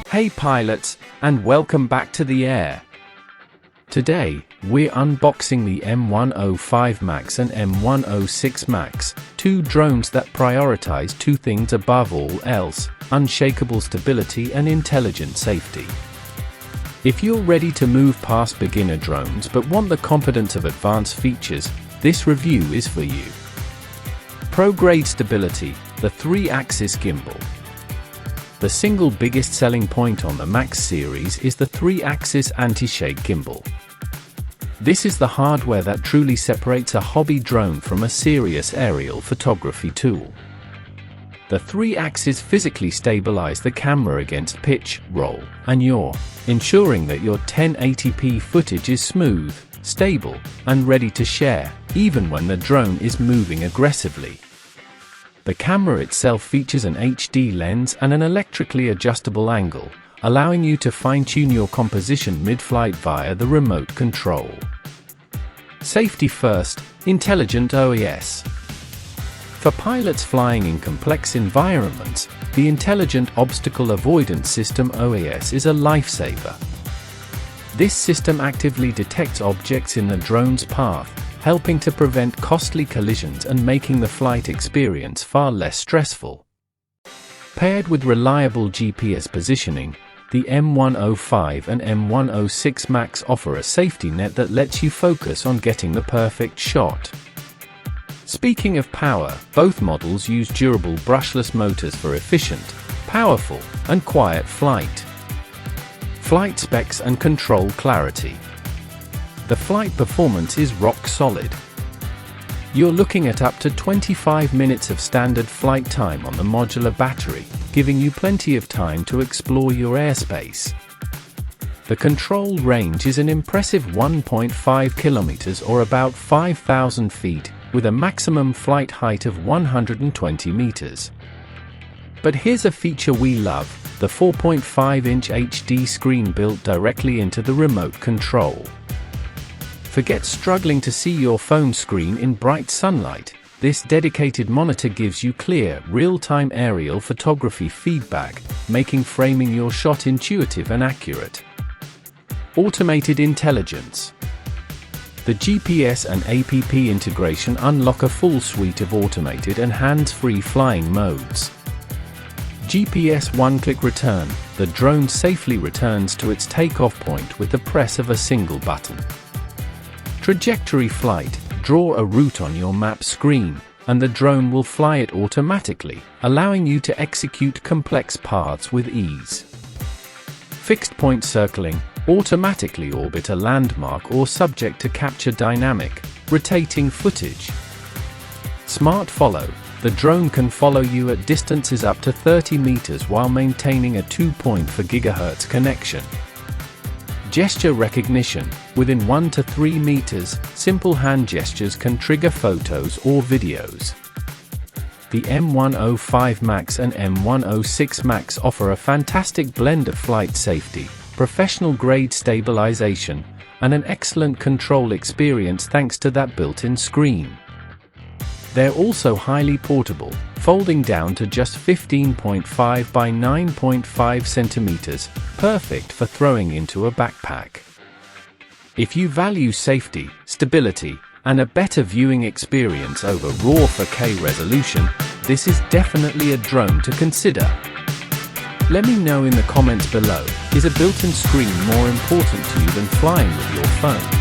Hey pilots, and welcome back to the air. Today, we're unboxing the M105Max and M106Max, two drones that prioritize two things above all else: unshakable stability and intelligent safety. If you're ready to move past beginner drones but want the confidence of advanced features, this review is for you. Pro-grade stability, the 3-axis gimbal. The single biggest selling point on the Max series is the 3-axis anti-shake gimbal. This is the hardware that truly separates a hobby drone from a serious aerial photography tool. The 3-axis physically stabilize the camera against pitch, roll, and yaw, ensuring that your 1080p footage is smooth, stable, and ready to share, even when the drone is moving aggressively. The camera itself features an HD lens and an electrically adjustable angle, allowing you to fine-tune your composition mid-flight via the remote control. Safety first, intelligent OAS. For pilots flying in complex environments, the Intelligent Obstacle Avoidance System OAS is a lifesaver. This system actively detects objects in the drone's path, helping to prevent costly collisions and making the flight experience far less stressful. Paired with reliable GPS positioning, the M105 and M106Max offer a safety net that lets you focus on getting the perfect shot. Speaking of power, both models use durable brushless motors for efficient, powerful, and quiet flight. Flight specs and control clarity. The flight performance is rock solid. You're looking at up to 25 minutes of standard flight time on the modular battery, giving you plenty of time to explore your airspace. The control range is an impressive 1.5 kilometers or about 5,000 feet, with a maximum flight height of 120 meters. But here's a feature we love: the 4.5-inch HD screen built directly into the remote control. Forget struggling to see your phone screen in bright sunlight. This dedicated monitor gives you clear, real-time aerial photography feedback, making framing your shot intuitive and accurate. Automated intelligence. The GPS and APP integration unlock a full suite of automated and hands-free flying modes. GPS one-click return. The drone safely returns to its takeoff point with the press of a single button. Trajectory flight. Draw a route on your map screen, and the drone will fly it automatically, allowing you to execute complex paths with ease. Fixed point circling. Automatically orbit a landmark or subject to capture dynamic, rotating footage. Smart follow. The drone can follow you at distances up to 30 meters while maintaining a 2.4 GHz connection. Gesture recognition. Within 1 to 3 meters, simple hand gestures can trigger photos or videos. The M105Max and M106Max offer a fantastic blend of flight safety, professional-grade stabilization, and an excellent control experience thanks to that built-in screen. They're also highly portable, folding down to just 15.5 by 9.5 centimeters, perfect for throwing into a backpack. If you value safety, stability, and a better viewing experience over raw 4K resolution, this is definitely a drone to consider. Let me know in the comments below, is a built-in screen more important to you than flying with your phone?